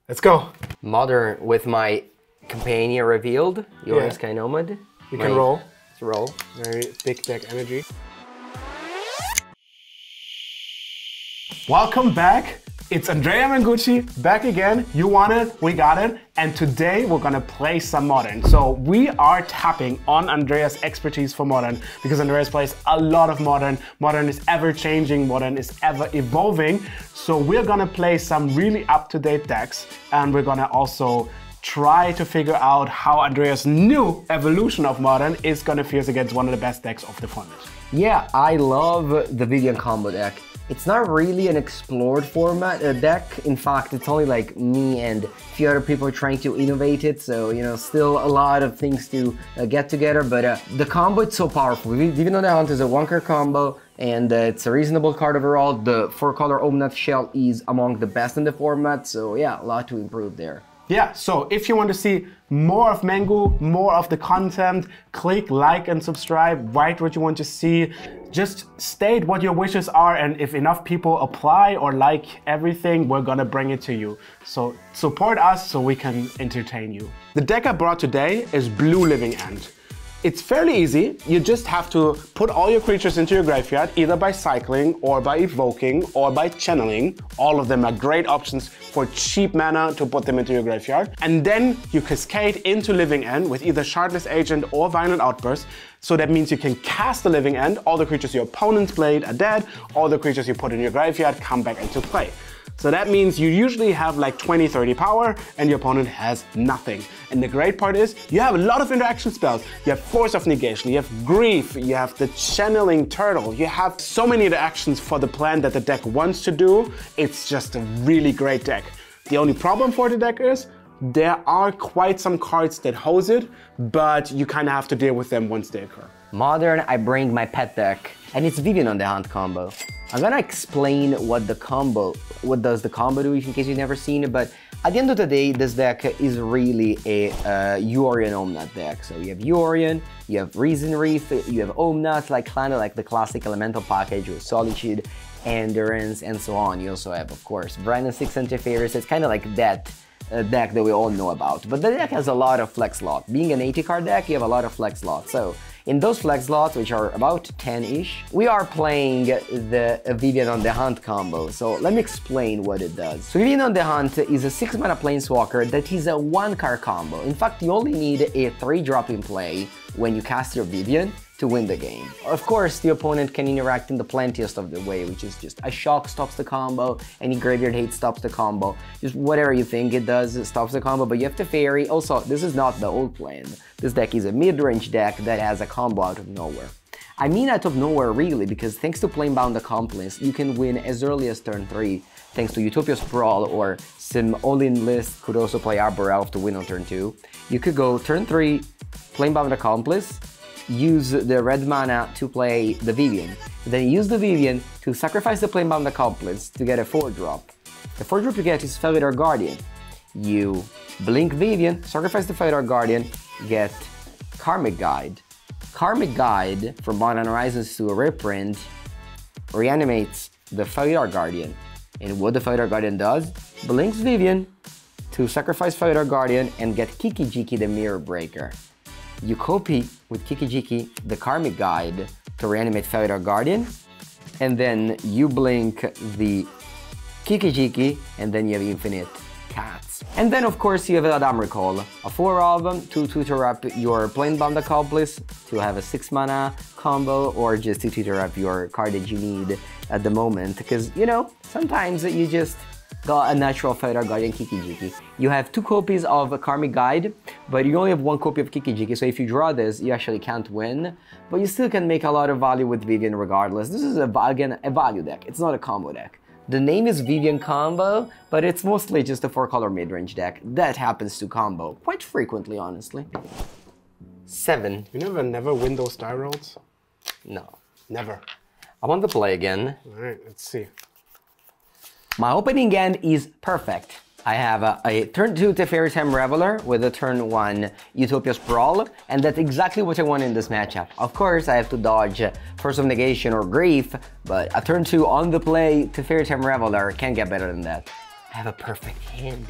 Let's go. Modern with my companion revealed. Yours Sky Nomad. You can roll. Let's roll. Very big deck energy. Welcome back. It's Andrea Mengucci back again. You want it, we got it. And today we're gonna play some Modern. So we are tapping on Andrea's expertise for Modern because Andreas plays a lot of Modern. Modern is ever changing, Modern is ever evolving. So we're gonna play some really up-to-date decks, and we're gonna also try to figure out how Andrea's new evolution of Modern is gonna fuse against one of the best decks of the format. Yeah, I love the Vivien combo deck. It's not really an explored format deck. In fact, it's only like me and a few other people trying to innovate it. So, you know, still a lot of things to get together. But the combo, it's so powerful. Vivien on the Hunt is a 1-card combo, and it's a reasonable card overall. The 4-color Omnath shell is among the best in the format. So yeah, a lot to improve there. Yeah, so if you want to see more of Mengu, more of the content, click like and subscribe, write what you want to see, just state what your wishes are, and if enough people apply or like everything, we're gonna bring it to you. So support us so we can entertain you. The deck I brought today is Blue Living End. It's fairly easy. You just have to put all your creatures into your graveyard, either by cycling or by evoking or by channeling. All of them are great options for cheap mana to put them into your graveyard. And then you cascade into Living End with either Shardless Agent or Violent Outburst. So that means you can cast the Living End, all the creatures your opponents played are dead, all the creatures you put in your graveyard come back into play. So that means you usually have like 20-30 power and your opponent has nothing. And the great part is you have a lot of interaction spells. You have Force of Negation, you have Grief, you have the Channeling Turtle. You have so many interactions for the plan that the deck wants to do. It's just a really great deck. The only problem for the deck is there are quite some cards that hose it, but you kind of have to deal with them once they occur. Modern, I bring my pet deck, and it's Vivien on the Hunt combo. I'm gonna explain what does the combo do in case you've never seen it, but at the end of the day, this deck is really a Yorion Omnath deck. So you have Yorion, you have Risen Reef, you have Omnath, like kind of like the classic elemental package with Solitude, Endurance, and so on. You also have, of course, Wrenn and Six and Teferi, so it's kind of like that deck that we all know about. But the deck has a lot of flex slots. Being an 80-card deck, you have a lot of flex slots. So in those flex slots, which are about 10-ish, we are playing the Vivien on the Hunt combo. So let me explain what it does. So Vivien on the Hunt is a 6-mana planeswalker that is a 1-card combo. In fact, you only need a 3-drop in play when you cast your Vivien to win the game. Of course, the opponent can interact in the plentiest of the way, which is just a shock stops the combo, any graveyard hate stops the combo, just whatever you think it does stops the combo, but you have Teferi. Also, this is not the old plan. This deck is a mid-range deck that has a combo out of nowhere. I mean out of nowhere really, because thanks to Planebound Accomplice, you can win as early as turn 3, thanks to Utopia Sprawl, or some all-in list could also play Arbor Elf to win on turn 2. You could go turn 3, Planebound Accomplice, use the red mana to play the Vivien, then use the Vivien to sacrifice the Planebound Accomplice to get a 4-drop. The 4-drop you get is Felidar Guardian. You blink Vivien, sacrifice the Felidar Guardian, get Karmic Guide. Karmic Guide from Modern Horizons to a reprint reanimates the Felidar Guardian. And what the Felidar Guardian does, blinks Vivien to sacrifice Felidar Guardian and get Kiki-Jiki the Mirror Breaker. You copy with Kiki-Jiki the Karmic Guide to reanimate Felidar Guardian, and then you blink the Kiki-Jiki, and then you have infinite cats. And then of course you have Eladamri Call, a 4 of them to tutor up your Planebound Accomplice to have a 6-mana combo, or just to tutor up your card that you need at the moment, because, you know, sometimes you just got a natural Felidar Guardian Kiki-Jiki. You have 2 copies of a Karmic Guide, but you only have 1 copy of Kiki-Jiki, so if you draw this, you actually can't win, but you still can make a lot of value with Vivien regardless. This is, again, a value deck, it's not a combo deck. The name is Vivien Combo, but it's mostly just a 4-color mid-range deck that happens to combo quite frequently, honestly. 7. You never win those die rolls? No. Never. I want to play again. Alright, let's see. My opening end is perfect. I have a turn 2 Teferi Raveler with a turn 1 Utopia Sprawl, and that's exactly what I want in this matchup. Of course, I have to dodge Force of Negation or Grief, but a turn 2 on the play Teferi Raveler can't get better than that. I have a perfect hand.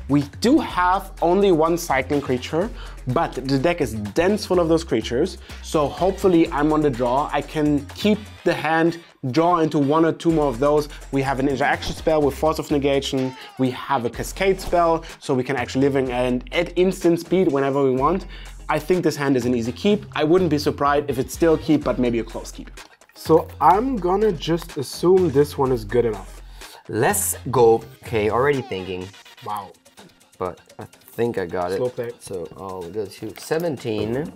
We do have only one cycling creature, but the deck is dense full of those creatures. So hopefully I'm on the draw. I can keep the hand, draw into 1 or 2 more of those. We have an interaction spell with Force of Negation. We have a Cascade spell, so we can actually live and at instant speed whenever we want. I think this hand is an easy keep. I wouldn't be surprised if it's still keep, but maybe a close keep. So I'm gonna just assume this one is good enough. Let's go. Okay, already thinking. Wow. But I think I got Slow it. play. So I'll go to 17.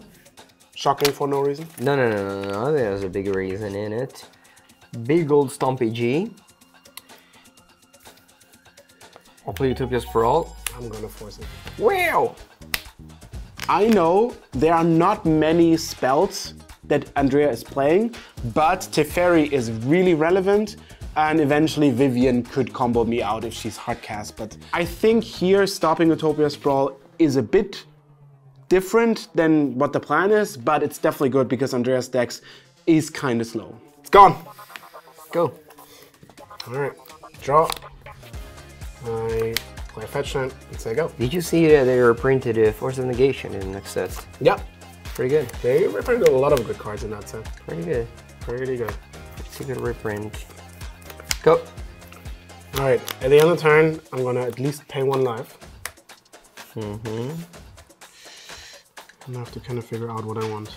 Shocking for no reason? No. There's a big reason in it. Big old Stompy G. I'll play Utopia Sprawl. I'm gonna force it. Wow! I know there are not many spells that Andrea is playing, but Teferi is really relevant, and eventually Vivien could combo me out if she's hardcast. But I think here stopping Utopia Sprawl is a bit different than what the plan is, but it's definitely good because Andrea's decks is kind of slow. It's gone. Go. All right, draw. I play a fetch land and say go. Did you see that they reprinted Force of Negation in the next set? Yeah. Pretty good. They reprinted a lot of good cards in that set. Pretty good. Pretty good. Pretty good reprint. Go. All right, at the end of the turn, I'm gonna at least pay 1 life. I'm gonna have to kind of figure out what I want.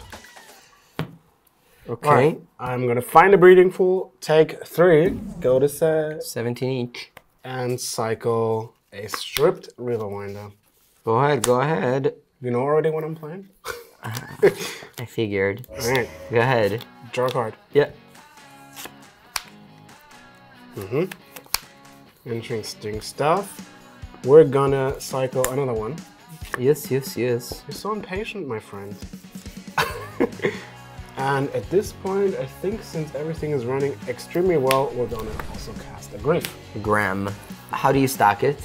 Okay. Right. I'm gonna find a breeding pool, take 3, go to 17 each. And cycle a stripped Riverwinder. Go ahead. You know already what I'm playing? I figured. All right. Go ahead. Draw a card. Yeah. Interesting stuff. We're gonna cycle another one. Yes. You're so impatient, my friend. And at this point, I think since everything is running extremely well, we're gonna also cast a Grief. Gram. How do you stack it?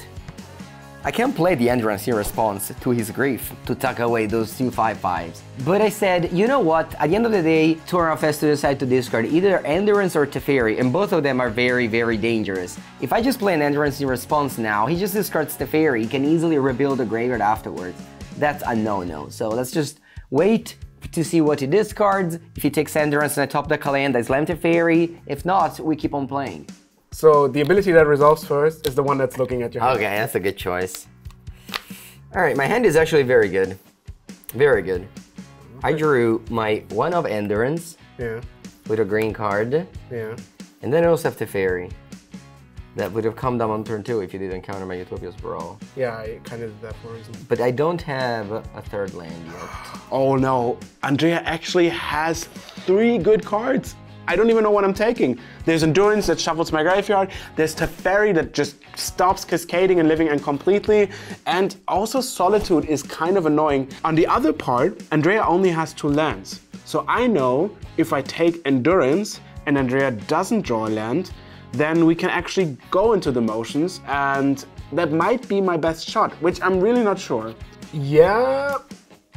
I can play the Endurance in response to his Grief to tuck away those 2 5/5s. But I said, you know what? At the end of the day, Toraf has to decide to discard either Endurance or Teferi, and both of them are very, very dangerous. If I just play an Endurance in response now, he just discards Teferi. He can easily rebuild the graveyard afterwards. That's a no-no. So let's just wait to see what he discards. If he takes Endurance and I top deck a land, I slam Teferi. If not, we keep on playing. So the ability that resolves first is the one that's looking at your hand. Okay, that's a good choice. Alright, my hand is actually very good. Very good. Okay. I drew my 1 of Endurance. Yeah. With a green card. Yeah. And then I also have Teferi. That would have come down on turn 2 if you didn't counter my Utopia Sprawl. Yeah, I kind of did that for a reason. But I don't have a 3rd land yet. Oh no, Andrea actually has 3 good cards. I don't even know what I'm taking. There's Endurance that shuffles my graveyard. There's Teferi that just stops cascading and living completely. And also Solitude is kind of annoying. On the other part, Andrea only has 2 lands. So I know if I take Endurance and Andrea doesn't draw a land, then we can actually go into the motions, and that might be my best shot, which I'm really not sure. Yeah,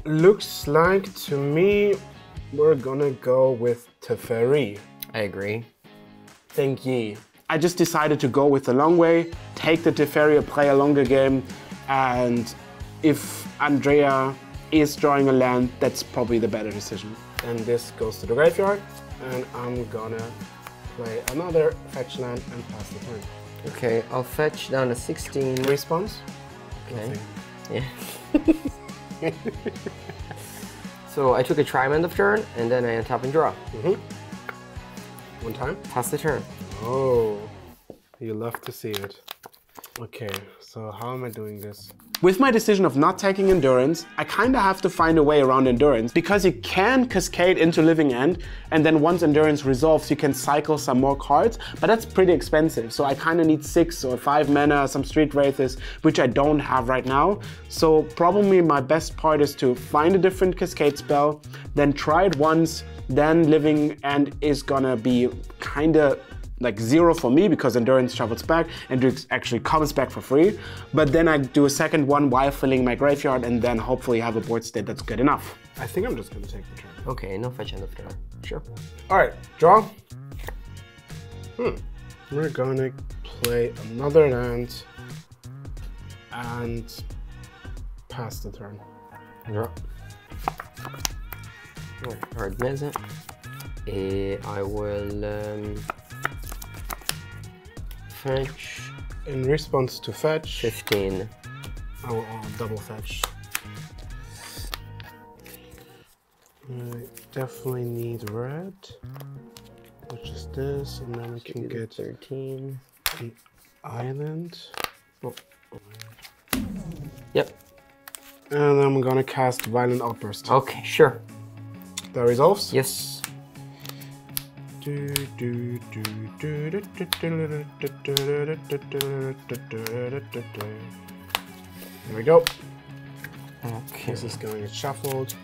looks like to me we're gonna go with Teferi. I agree. Thank ye. I just decided to go with the long way, take the Teferi, play a longer game, and if Andrea is drawing a land, that's probably the better decision. And this goes to the graveyard, and I'm gonna play another fetch land and pass the turn. Okay, I'll fetch down to 16. Response? Okay. Yeah. So I took a Triome end of turn, and then I untap and draw. 1 time? Pass the turn. Oh, you love to see it. Okay, so how am I doing this? With my decision of not taking Endurance, I kind of have to find a way around Endurance because you can cascade into Living End, and then once Endurance resolves, you can cycle some more cards, but that's pretty expensive. So I kind of need 6 or 5 mana, some Street Wraiths, which I don't have right now. So probably my best part is to find a different cascade spell, then try it once, then Living End is gonna be kind of like 0 for me because Endurance travels back and actually comes back for free. But then I do a second one while filling my graveyard and then hopefully have a board state that's good enough. I think I'm just gonna take the turn. Okay, no fetch end of turn. Sure. All right, draw. We're gonna play another land. And pass the turn. Draw. Arid Mesa. I will fetch. In response to fetch. 15. I will double fetch. I definitely need red, which is this, and then we can get 13. An island. Oh. Yep. And I'm gonna cast Violent Outburst. Okay, sure. That resolves? Yes. Here we go. Okay. This is going to get shuffled.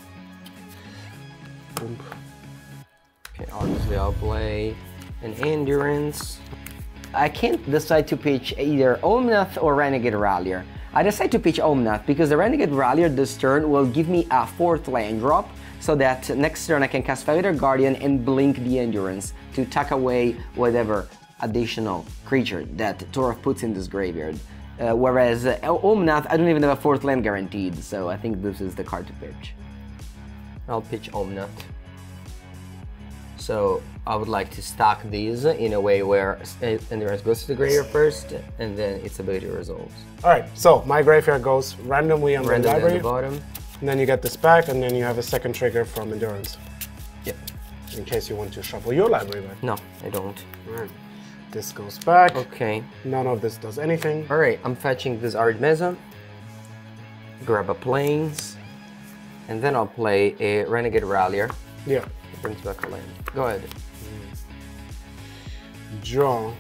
Boom. Okay, obviously I'll play an Endurance. I can't decide to pitch either Omnath or Renegade Rallier. I decide to pitch Omnath because the Renegade Rallier this turn will give me a 4th land drop, so that next turn I can cast Felidar Guardian and blink the Endurance to tuck away whatever additional creature that Torov puts in this graveyard. Whereas Omnath, I don't even have a 4th land guaranteed, so I think this is the card to pitch. I'll pitch Omnath. So I would like to stack these in a way where Endurance goes to the graveyard first, and then its ability resolves. Alright, so my graveyard goes randomly on the library, at the bottom. And then you get this back, and then you have a second trigger from Endurance. Yep. In case you want to shuffle your library back. No, I don't. Alright. This goes back. Okay. None of this does anything. Alright, I'm fetching this Arid Mesa. Grab a Plains. And then I'll play a Renegade Rallier. Yeah. It brings back a land. Go ahead. Draw.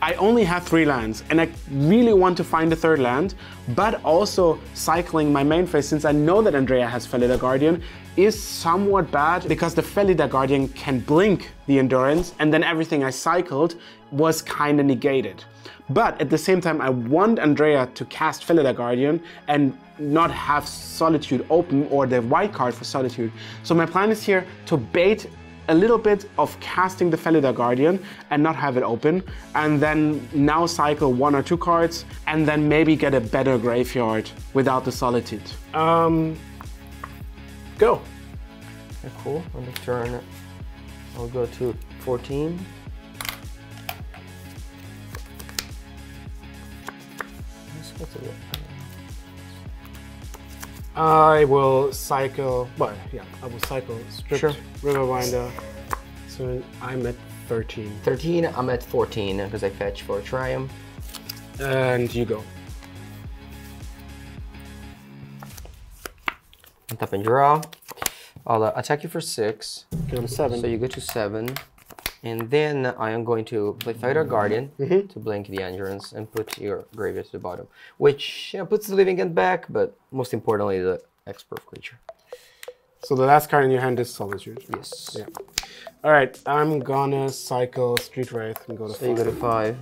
I only have 3 lands, and I really want to find a 3rd land, but also cycling my main phase, since I know that Andrea has Felidar Guardian, is somewhat bad, because the Felidar Guardian can blink the Endurance, and then everything I cycled was kind of negated. But at the same time, I want Andrea to cast Felidar Guardian and not have Solitude open, or the white card for Solitude. So my plan is here to bait a little bit of casting the Felidar Guardian and not have it open, and then now cycle 1 or 2 cards, and then maybe get a better graveyard without the Solitude. Go. Okay, cool. On the turn, I'll go to 14. I will cycle, well, yeah, I will cycle Stripped, Riverwinder, so I'm at 13. 13, I'm at 14 because I fetch for Triome. And you go. Tap and draw. I'll attack you for 6. Go to 7. So you go to 7. And then I am going to play Felidar Guardian to blink the Endurance and put your graveyard to the bottom, which puts the Living End back, but most importantly, the X-Perf creature. So the last card in your hand is Solitude. Yes. Yeah. All right, I'm gonna cycle Street Wraith and go to 5. So you go to 5.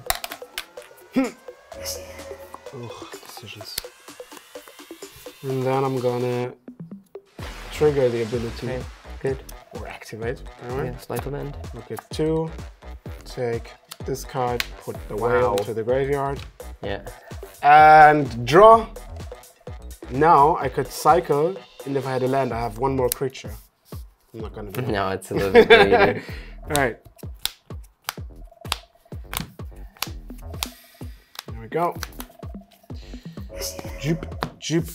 Ugh, decisions. And then I'm gonna trigger the ability. Okay, good. Or activate. All right. Yeah, Sleight of Hand. Look at 2. Take this card, put the whale to the graveyard. Yeah. And draw. Now I could cycle, and if I had a land, I have 1 more creature. I'm not gonna do that. No, it's a little bit greedy. All right. There we go. Jupe, jupe.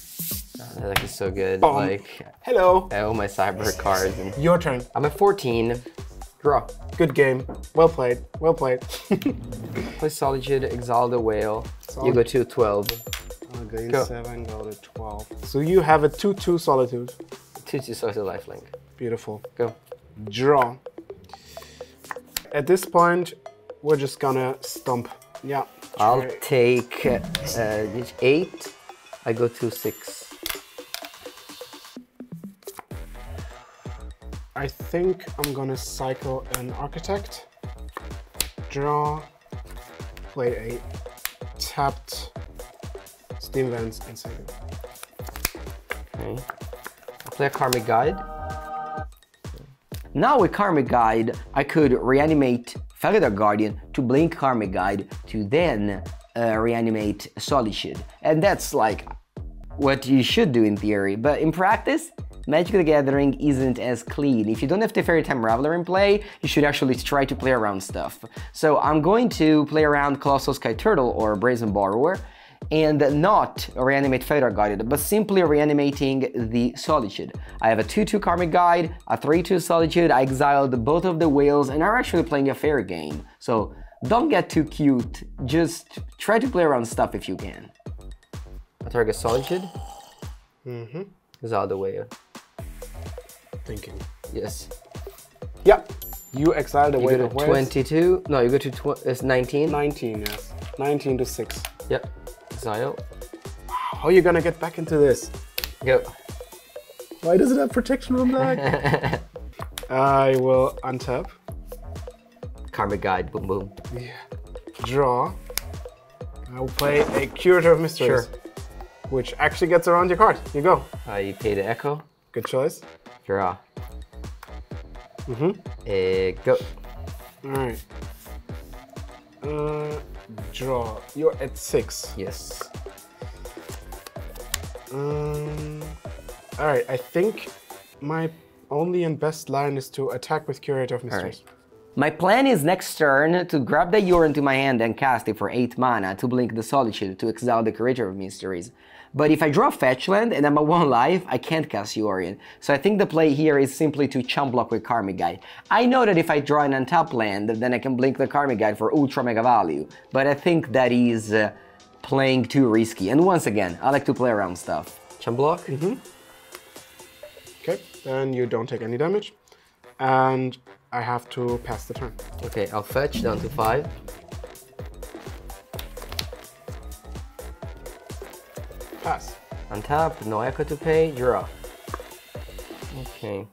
That deck is so good. Boom. Like, hello. I owe my cyber cards. And Your turn. I'm at 14. Draw. Good game. Well played. Well played. Play Solitude, exile the whale. Solid. You go to 12. I'll go 7, go to 12. So you have a 2/2 Solitude. 2/2 Solitude lifelink. Beautiful. Go. Draw. At this point, we're just gonna stomp. Yeah. I'll take 8. I go to 6. I think I'm gonna cycle an Architect. Draw. Play a tapped Steam Vents and save it. Okay. I'll play a Karmic Guide. Now with Karmic Guide, I could reanimate Felidar Guardian to blink Karmic Guide to then reanimate Solitude. And that's like what you should do in theory, but in practice, Magic the Gathering isn't as clean. If you don't have Teferi Time Raveler in play, you should actually try to play around stuff. So I'm going to play around Colossal Sky Turtle or Brazen Borrower, and not reanimate Felidar Guardian, but simply reanimating the Solitude. I have a 2/2 Karmic Guide, a 3/2 Solitude, I exiled both of the whales, and are actually playing a fair game. So don't get too cute, just try to play around stuff if you can. I target Solitude. Exile the whale. Thinking. Yes. Yeah. You exile the whale. You go to 22. No, you go to it's 19. 19, yes. 19 to 6. Yep. Exile. How are you gonna get back into this? Go. Why does it have protection from black? I will untap. Karmic Guide, boom boom. Yeah. Draw. I will play a Curator of Mysteries. Sure. Which actually gets around your card. You go. You pay the Echo. Good choice. Draw. Go. Alright. Draw. You're at 6. Yes. Alright, I think my only and best line is to attack with Curator of Mysteries. Right. My plan is next turn to grab the Yor into my hand and cast it for 8 mana to blink the Solitude to exile the Curator of Mysteries. But if I draw fetch land and I'm at 1 life, I can't cast Yorion. So I think the play here is simply to chump block with Karmic Guide. I know that if I draw an untapped land, then I can blink the Karmic Guide for ultra mega value. But I think that is playing too risky. And once again, I like to play around stuff. Chump block? Okay, then you don't take any damage. And I have to pass the turn. Okay, I'll fetch down to 5. Pass. Untap, no Echo to pay, draw. Okay.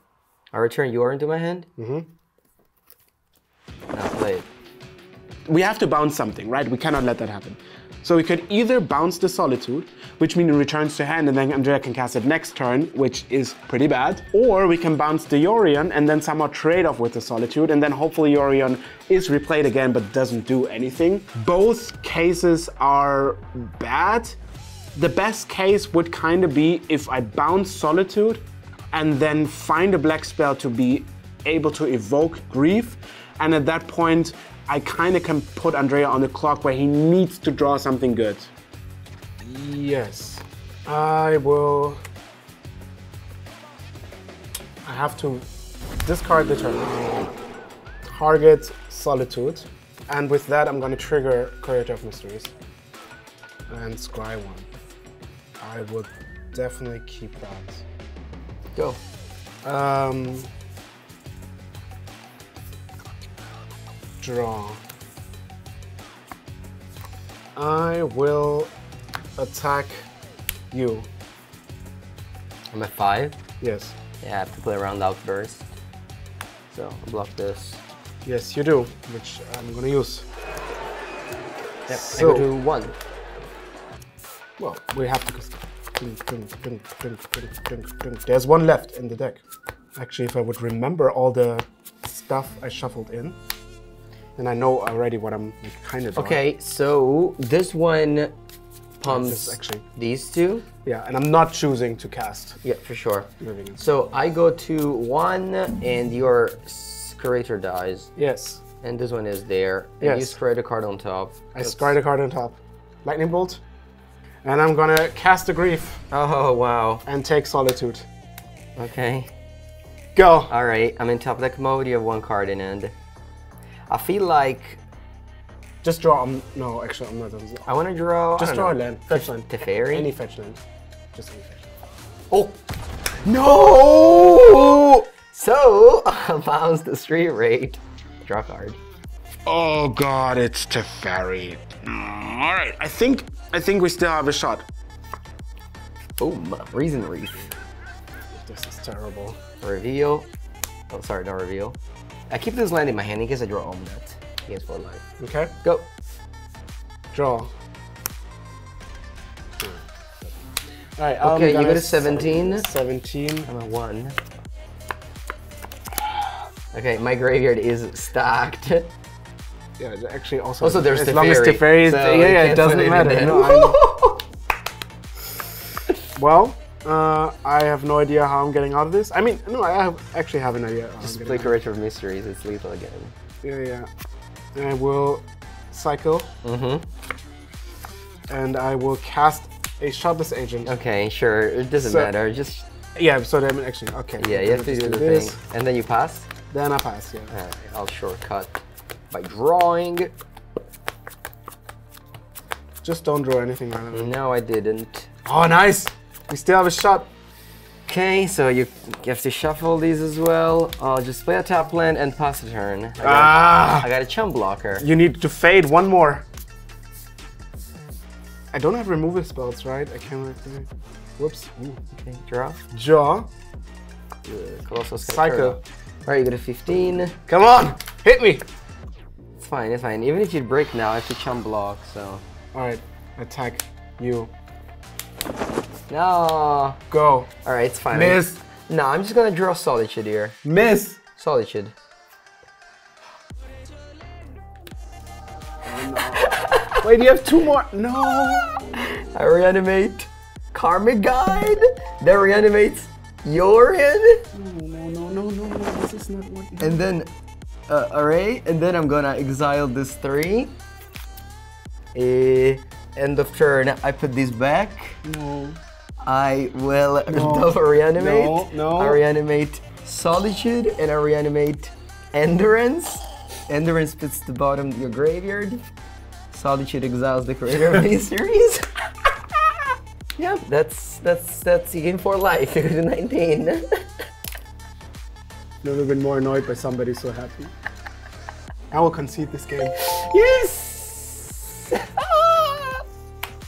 I return Yor into my hand. Now play it. We have to bounce something, right? We cannot let that happen. So we could either bounce the Solitude, which means it returns to hand and then Andrea can cast it next turn, which is pretty bad. Or we can bounce the Yorion and then somehow trade off with the Solitude and then hopefully Yorion is replayed again but doesn't do anything. Both cases are bad. The best case would kind of be if I bounce Solitude and then find a black spell to be able to evoke Grief, and at that point I kind of can put Andrea on the clock where he needs to draw something good. Yes. I have to discard the turn. Target Solitude. And with that I'm going to trigger Curator of Mysteries. And scry 1. I would definitely keep that. Go. Draw. I will attack you. I'm at 5. Yes. Yeah, I have to play around Outburst. So I'll block this. Yes, you do, which I'm gonna use. Yep, So, I go to 1. Well, we have to. There's 1 left in the deck. Actually, if I would remember all the stuff I shuffled in, then I know already what I'm kind of doing. Okay, so this one pumps actually these 2. Yeah, and I'm not choosing to cast. Yeah, for sure. Living. So I go to 1 and your Curator dies. Yes. And this one is there. And Yes. you spread a card on top. I scry the card on top. Lightning Bolt. And I'm gonna cast a Grief. Oh, wow. And take Solitude. Okay. Go. Alright, I'm in top deck mode. You have 1 card in hand. I feel like... Just draw. No, actually, I'm not. I want to draw... Just draw a land. Fetch land. Teferi? Any fetch land. Just any fetch land. Oh! No! So, I bounced the street rate. Draw card. Oh god, it's Teferi. Alright, I think we still have a shot. Boom. Risen Reef. This is terrible. Reveal. Oh, sorry, no reveal. I keep this land in my hand in case I draw Omnath. He has 4 life. Okay. Go. Draw. Alright, okay, you go to 17. 17. I'm at 1. Okay, my graveyard is stacked. Yeah, actually also. Also, there's as long as Teferi, Teferi, so yeah, it doesn't matter. No, I know. Well, I have no idea how I'm getting out of this. I mean, no, I actually have an idea. Just play Curator of Mysteries, it's lethal again. Yeah. And I will cycle. And I will cast a Shotless Agent. Okay, sure, it doesn't matter, just... Yeah, so then actually, okay. Yeah, you have to do the thing. And then you pass? Then I pass, yeah. Alright, I'll shortcut by drawing. Just don't draw anything relevant. No, I didn't. Oh, nice! We still have a shot. Okay, so you have to shuffle these as well. I'll just play a top land and pass the turn. I got a chump blocker. You need to fade one more. I don't have removal spells, right? I can't activate. Whoops. Ooh. Okay, draw. Draw. Colossal Cycle. Alright, you get a 15. Come on! Hit me! It's fine, it's fine. Even if you break now, I have to chump block, so... Alright, attack you. No! Go. Alright, it's fine. Miss! No, I'm just gonna draw Solitude here. Miss! Solitude. Oh, no. Wait, you have two more. No! I reanimate Karmic Guide that reanimates your head. No, this is not what. And then array, and then I'm gonna exile this 3. End of turn, I put this back. No. I will double reanimate. No. I reanimate Solitude and I reanimate Endurance. Endurance puts the bottom of your graveyard. Solitude exiles the creator of these series. Yeah, that's game for life. 19. Never been more annoyed by somebody so happy. I will concede this game. Yes!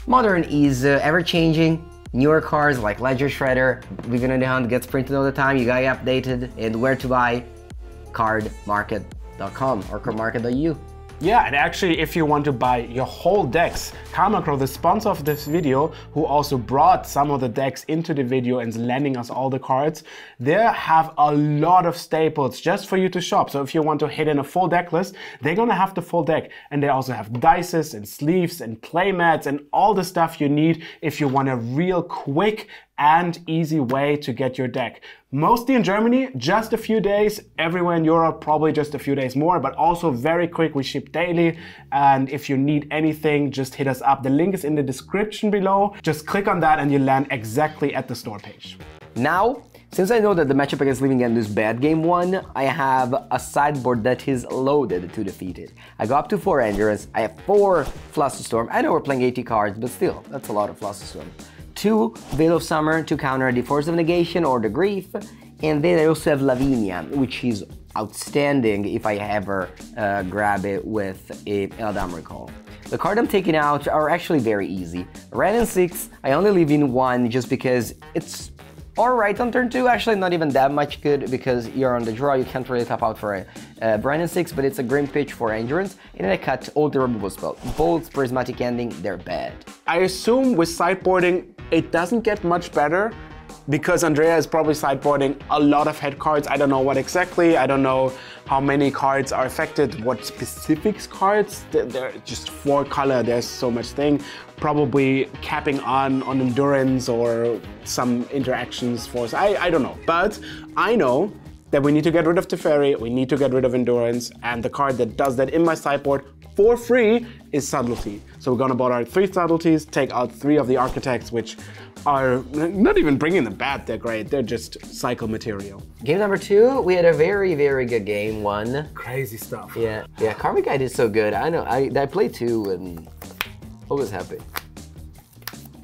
Modern is ever-changing. Newer cards like Ledger Shredder, Vivien on the Hunt gets printed all the time. You gotta get updated. And where to buy? Cardmarket.com or cardmarket.eu. Yeah, and actually, if you want to buy your whole decks, Karmic, the sponsor of this video, who also brought some of the decks into the video and is lending us all the cards, they have a lot of staples just for you to shop. So if you want to hit in a full deck list, they're gonna have the full deck. And they also have dices and sleeves and playmats and all the stuff you need if you want a real quick and easy way to get your deck. Mostly in Germany, just a few days. Everywhere in Europe, probably just a few days more, but also very quick. We ship daily. And if you need anything, just hit us up. The link is in the description below. Just click on that and you land exactly at the store page. Now, since I know that the matchup against Living End is bad game 1, I have a sideboard that is loaded to defeat it. I go up to 4 Endurance, I have 4 Flusterstorm. I know we're playing 80 cards, but still, that's a lot of Flusterstorm. 2 Veil of Summer to counter the Force of Negation or the Grief, and then I also have Lavinia, which is outstanding if I ever grab it with a Eladamri call. The card I'm taking out are actually very easy. Wrenn and Six, I only leave in 1 just because it's alright on turn 2, actually not even that much good because you're on the draw, you can't really tap out for a Wrenn and Six, but it's a Grim Pitch for Endurance, and then I cut all the removal spells. Bolts, Prismatic Ending, they're bad. I assume with sideboarding, it doesn't get much better because Andrea is probably sideboarding a lot of head cards. I don't know what exactly, I don't know how many cards are affected, what specifics cards. They're just 4 color, there's so much thing. Probably capping on endurance or some interactions force, I don't know. But I know that we need to get rid of Teferi, we need to get rid of endurance, and the card that does that in my sideboard for free is Subtlety. So we're gonna borrow 3 Subtleties, take out 3 of the Architects, which are not even bringing them bad, they're great, they're just cycle material. Game number 2, we had a very, very good game 1. Crazy stuff. Yeah, Karmic Guide is so good. I know, I played 2 and always happy.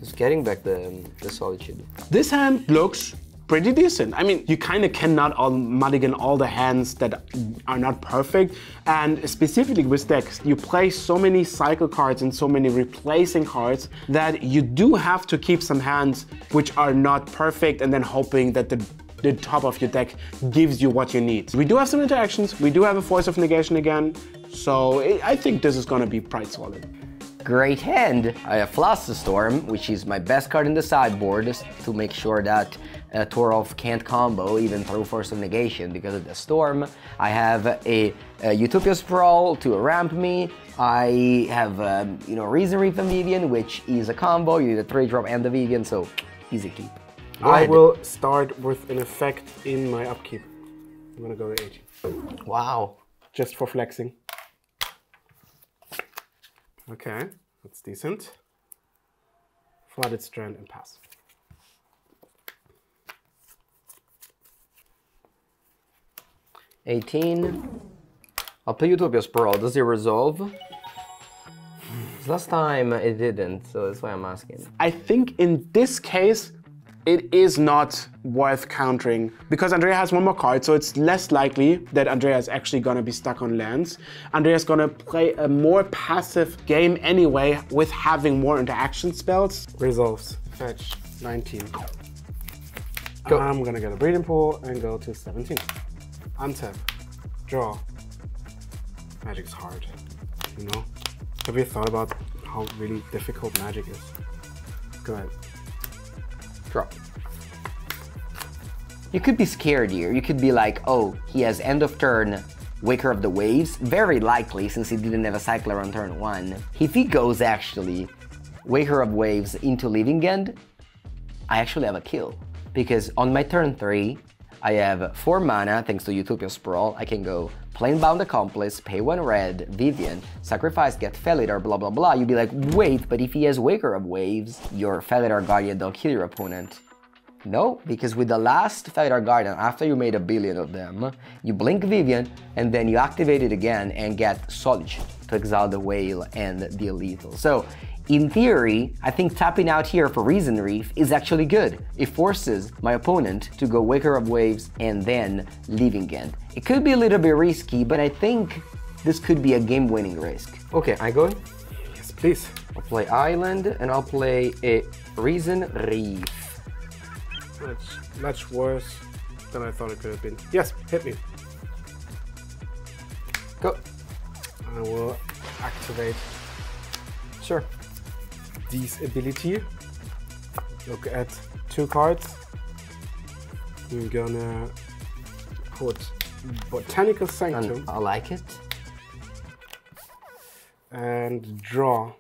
Just getting back the Solitude. This hand looks pretty decent. I mean, you kind of cannot mulligan all the hands that are not perfect. And specifically with decks, you play so many cycle cards and so many replacing cards that you do have to keep some hands which are not perfect and then hoping that the top of your deck gives you what you need. We do have some interactions. We do have a Force of Negation again. So I think this is going to be quite solid. great hand. I have Flusterstorm, which is my best card in the sideboard to make sure that Torolf can't combo even through Force of Negation because of the Storm. I have a Utopia Sprawl to ramp me. I have, Risen Reef and Vivien, which is a combo. You need a 3-drop and the Vivien, so easy keep. I will start with an effect in my upkeep. I'm gonna go to 18. Wow. Just for flexing. Okay, that's decent. Flooded Strand and pass. I'll play Utopia Sprawl. Does it resolve? Last time it didn't, so that's why I'm asking. I think in this case, it is not worth countering because Andrea has one more card, so it's less likely that Andrea is actually gonna be stuck on lands. Andrea's gonna play a more passive game anyway with having more interaction spells. Resolves, fetch, 19. Go. I'm gonna get a Breeding Pool and go to 17. Untap, draw. Magic's hard, you know? Have you thought about how really difficult Magic is? Go ahead. Drop. You could be scared here. You could be like, oh, he has end of turn Waker of the Waves. Very likely, since he didn't have a Cycler on turn 1. If he goes actually Waker of Waves into Living End, I actually have a kill. Because on my turn 3, I have 4 mana thanks to Utopia Sprawl. I can go Planebound Accomplice, pay 1 red, Vivien, sacrifice, get Felidar, blah blah blah. You'd be like, wait, but if he has Waker of Waves, your Felidar Guardian don't kill your opponent. No, because with the last Felidar Guardian, after you made a billion of them, you blink Vivien, and then you activate it again and get Solitude to exile the Whale and the Lethal. So, in theory, I think tapping out here for Risen Reef is actually good. It forces my opponent to go Waker of Waves and then Living End. It could be a little bit risky, but I think this could be a game-winning risk. Okay, I go? Yes, please. I'll play Island and I'll play a Risen Reef. That's much worse than I thought it could have been. Yes, hit me. Go. I will activate. Sure. This ability. Look at 2 cards. I'm gonna put Botanical Sanctum. I like it. And draw.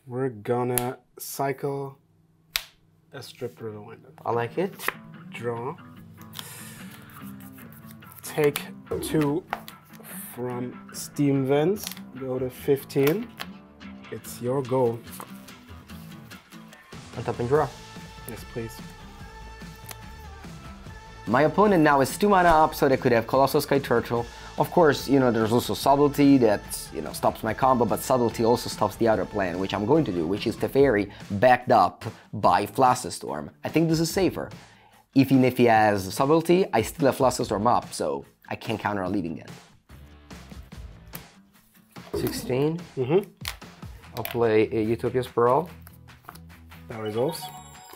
We're gonna cycle a Strip Riverwind. I like it. Draw. Take 2 from Steam Vents, go to 15. It's your goal. Untap and draw. Yes, please. My opponent now is 2 mana up, so they could have Colossal Sky Turtle. Of course, there's also Subtlety that, stops my combo, but Subtlety also stops the other plan, which I'm going to do, which is Teferi backed up by Flusterstorm. I think this is safer. Even if he has Subtlety, I still have Flusterstorm up, so I can't counter a Living End. 16. I'll play a Utopia Sprawl. That resolves.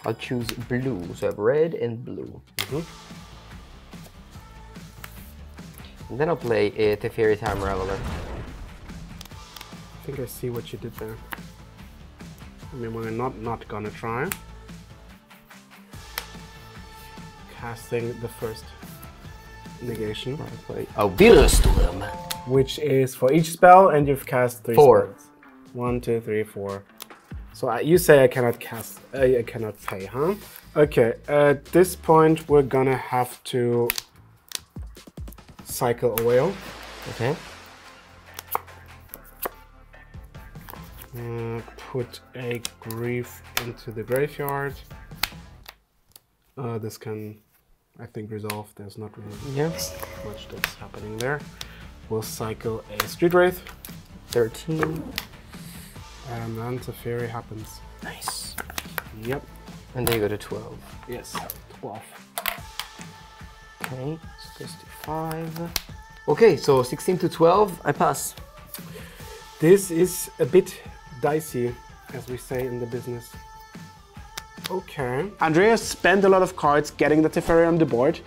I'll choose blue, so I have red and blue. And then I'll play a Teferi Time Raveler. I think I see what you did there. I mean, we're not gonna try. Casting the first negation. I'll play Wirsturm, which is for each spell, and you've cast 3 4 spells. 1, 2, 3, 4. So you say I cannot cast, I cannot pay, huh? Okay, at this point we're gonna have to cycle a whale. Okay. Put a Grief into the graveyard. This can, I think, resolve. There's not really much that's happening there. We'll cycle a Street Wraith. 13. And then Teferi happens. Nice. Yep. And they go to 12. Yes, 12. Okay, 65. Okay, so 16 to 12, I pass. This is a bit dicey, as we say in the business. Okay. Andrea spent a lot of cards getting the Teferi on the board.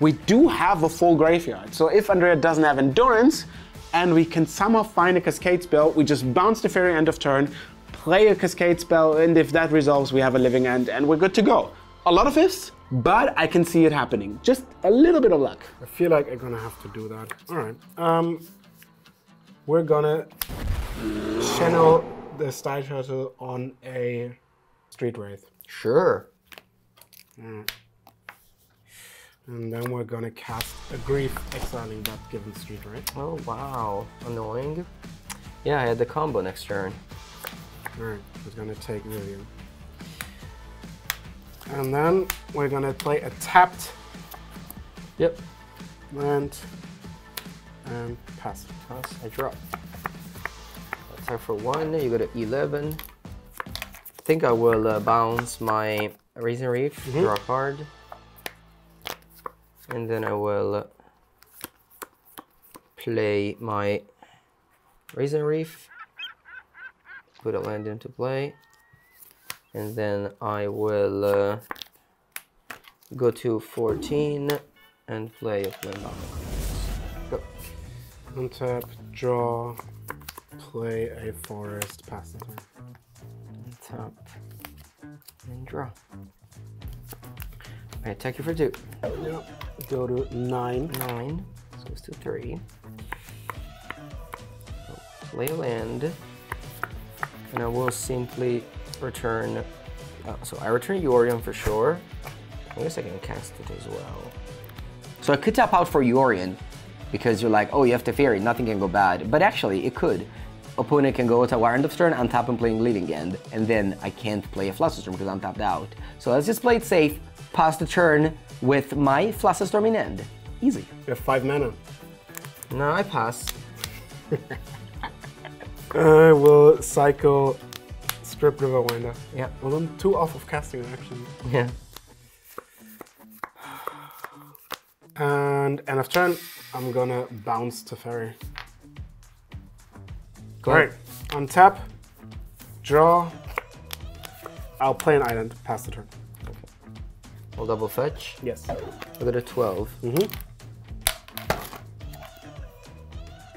We do have a full graveyard, so if Andrea doesn't have Endurance, and we can somehow find a Cascade spell. We just bounce the Teferi end of turn, play a Cascade spell, and if that resolves, we have a living end, and we're good to go. A lot of ifs, but I can see it happening. Just a little bit of luck. I feel like I'm gonna have to do that. All right. We're gonna channel the Style Turtle on a Street Wraith. Sure. And then we're gonna cast a Grief, exiling that given Street Wraith. Oh wow, annoying. Yeah, I had the combo next turn. Alright, we're gonna take Vivien. And then we're gonna play a tapped. Yep. And pass. Pass, I draw. Attack for 1, you go to 11. I think I will bounce my Risen Reef, draw a card. And then I will play my Risen Reef, put a land into play, and then I will go to 14 and play a Planebound Accomplice. Go. Untap, draw, play a forest, pass the turn. Tap and draw. I attack you for 2. Yeah. Go to 9. 9. So it's to 3. So play a land. And I will simply return. So I return Yorion for sure. I guess I can cast it as well. So I could tap out for Yorion because you're like, oh, you have Teferi, nothing can go bad. But actually, it could. Opponent can go to our end of turn, untap and playing Living End, and then I can't play a Flusterstorm because I'm tapped out. So let's just play it safe, pass the turn with my Flusterstorm in end. Easy. You have 5 mana. No, I pass. I will cycle Strip Riverwinder. Yeah. Well, I'm 2 off of casting actually. Yeah. And end of turn, I'm gonna bounce Teferi. Go Alright, untap, draw. I'll play an island, pass the turn. Okay. I'll double fetch. Yes. I got a 12.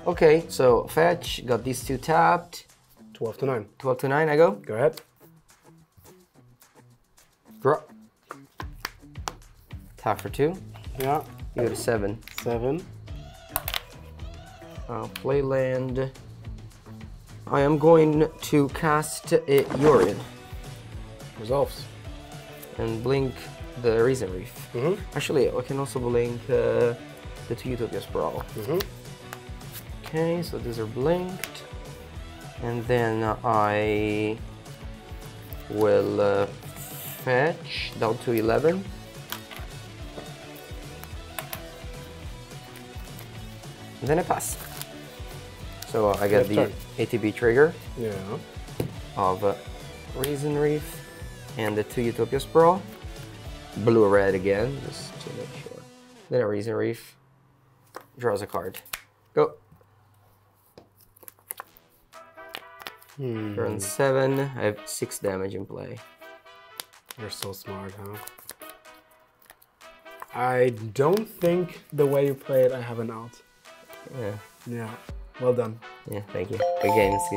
Okay, so fetch, got these 2 tapped. 12 to 9. 12 to 9, I go. Go ahead. Draw. Tap for 2. Yeah. You go to 7. 7. I'll play land. I am going to cast a Yorion. Resolves. And blink the Risen Reef. Actually, I can also blink the 2 Utopia Sprawl. Okay, so these are blinked. And then I will fetch down to 11. And then I pass. So I get the ATB trigger of Risen Reef and the 2 Utopia Sprawl. Blue-red again, just to make sure. Then a Risen Reef draws a card. Go. Turn 7, I have 6 damage in play. You're so smart, huh? I don't think the way you play it, I have an out. Yeah. Yeah. Well done. Yeah, thank you. Good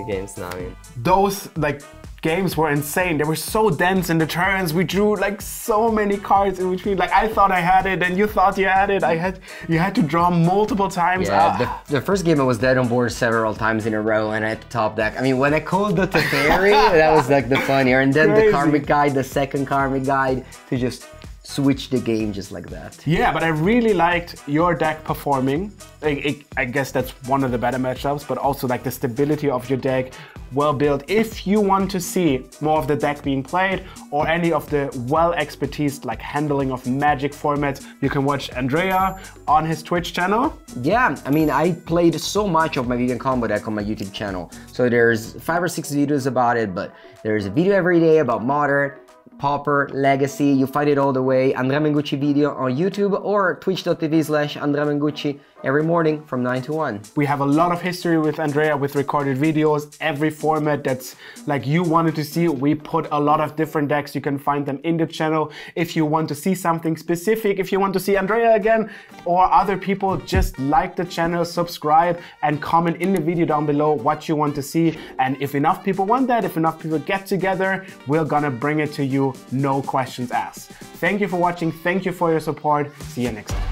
games now, I mean. Those, like, games were insane. They were so dense in the turns. We drew, like, so many cards in between. Like, I thought I had it, and you thought you had it. You had to draw multiple times. Yeah, the first game I was dead on board several times in a row, and I had to top deck. I mean, when I called the Teferi, that was, like, the funnier. And then the Karmic guide, the second Karmic guide, to just switch the game just like that. Yeah, but I really liked your deck performing. I guess that's one of the better matchups, but also like the stability of your deck, well built. If you want to see more of the deck being played or any of the well expertise like handling of Magic formats, you can watch Andrea on his Twitch channel. Yeah, I mean, I played so much of my Vivien combo deck on my YouTube channel. So there's 5 or 6 videos about it, but there's a video every day about Modern. Pauper, Legacy, you find it all the way. Andrea Mengucci video on YouTube or twitch.tv/Andrea Mengucci every morning from 9 to 1. We have a lot of history with Andrea with recorded videos, every format that's like you wanted to see. We put a lot of different decks. You can find them in the channel. If you want to see something specific, if you want to see Andrea again or other people, just like the channel, subscribe and comment in the video down below what you want to see. And if enough people want that, if enough people get together, we're gonna bring it to you, no questions asked. Thank you for watching. Thank you for your support. See you next time.